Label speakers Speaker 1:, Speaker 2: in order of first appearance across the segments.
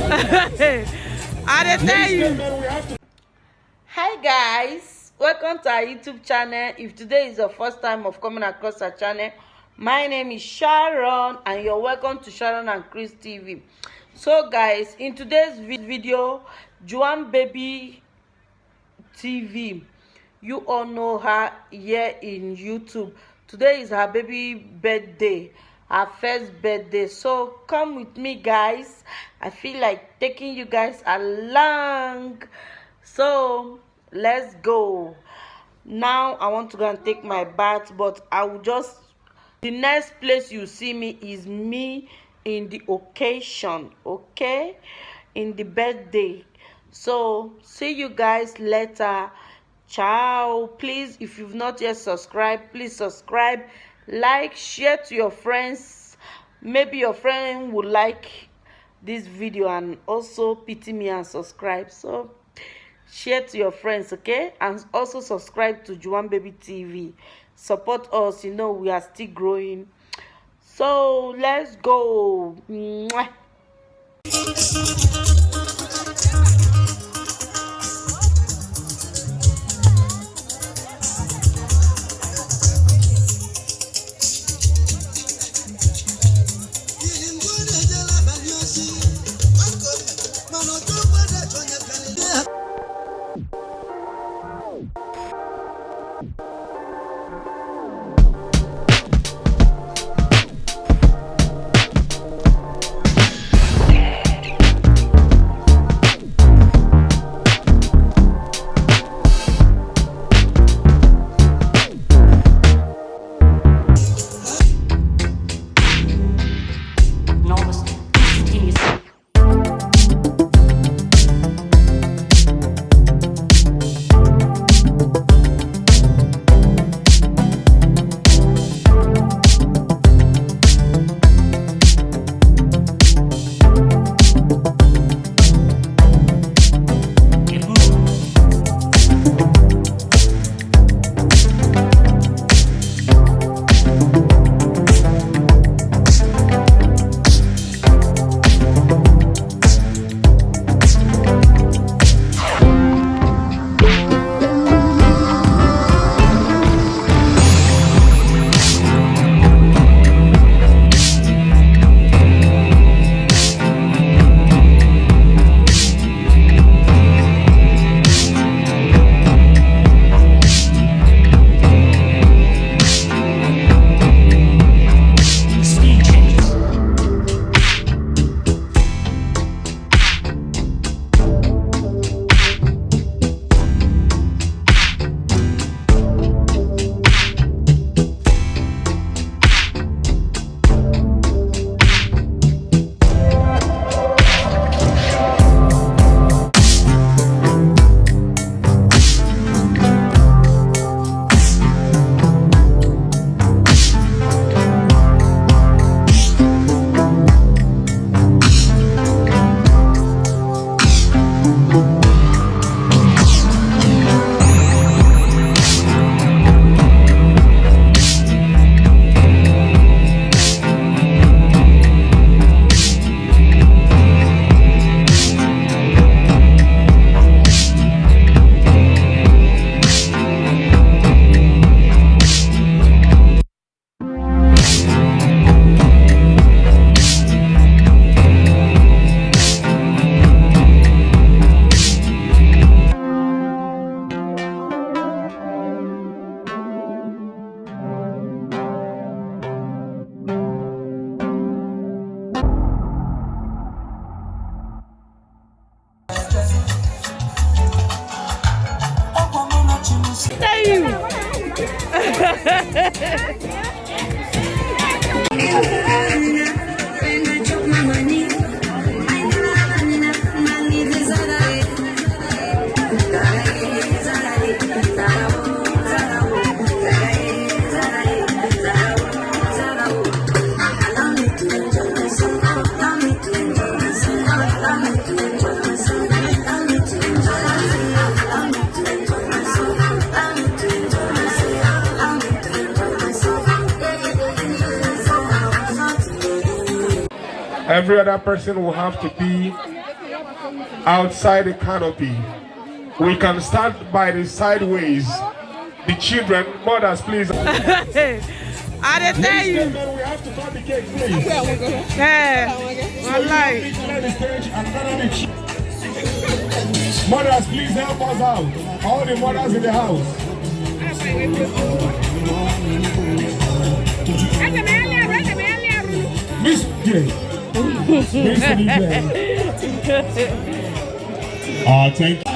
Speaker 1: I tell you. Hi guys, welcome to our YouTube channel. If today is your first time of coming across our channel, my name is Sharon and you're welcome to Sharon and Chris TV. So guys, in today's video, joanbabytv, you all know her here in YouTube. Today is her baby birthday, her first birthday. So come with me guys, I feel like taking you guys along. So let's go. Now I want to go and take my bath, but I will just, the next place you see me is me in the occasion, okay, in the birthday. So see you guys later. Ciao. Please, if you've not yet subscribed, please subscribe, like, share to your friends. Maybe your friend would like this video and also pity me and subscribe. So share to your friends, okay, and also subscribe to joanbabytv. Support us, you know we are still growing. So let's go. Mwah.
Speaker 2: Every other person will have to be outside the canopy. We can stand by the sideways. The children, mothers, please.
Speaker 1: I didn't tell you.
Speaker 2: We have to cut the cake, please.
Speaker 1: Yeah, wallahi.
Speaker 2: Mothers, please help us out. All the mothers in the house. Miss J. Thank you.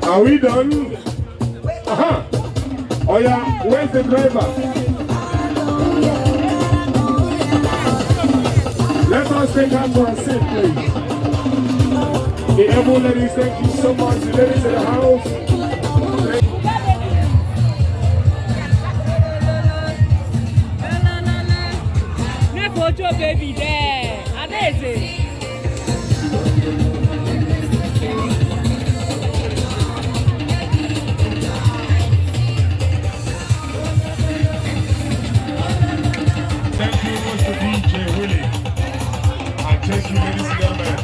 Speaker 2: Are we done? Oh yeah, where's the driver? Let us take her to a seat, please. The able ladies, thank you so much. The ladies in the house.
Speaker 3: Photo baby there. Amazing.
Speaker 2: Thank you, Mr. DJ Willie. And thank you, ladies and gentlemen.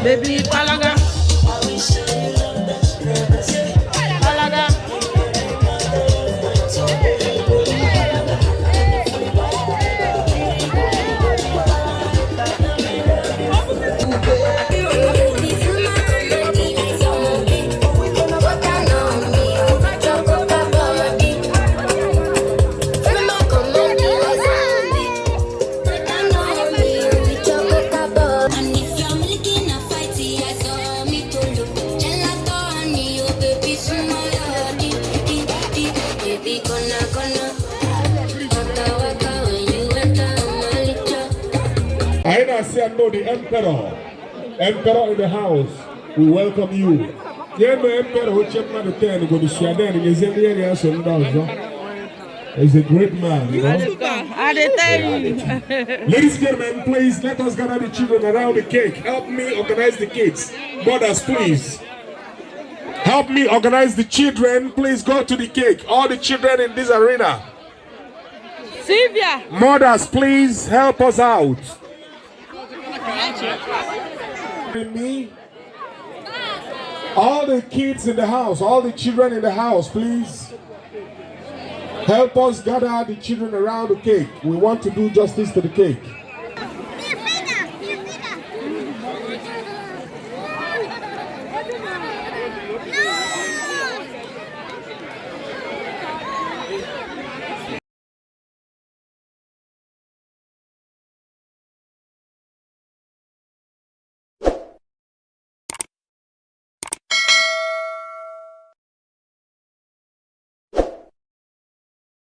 Speaker 1: Baby, palaga. Palaga.
Speaker 2: I say no, the emperor in the house, we welcome you. Yeah, no emperor who checked the 10 go to Shaden and is he's a great man, you know. Ladies and gentlemen, please let us gather the children around the cake. Help me organize the kids. Mothers, please. Help me organize the children. Please go to the cake. All the children in this arena.
Speaker 3: Sylvia.
Speaker 2: Mothers, please help us out. Me, all the kids in the house, all the children in the house, please help us gather the children around the cake. We want to do justice to the cake.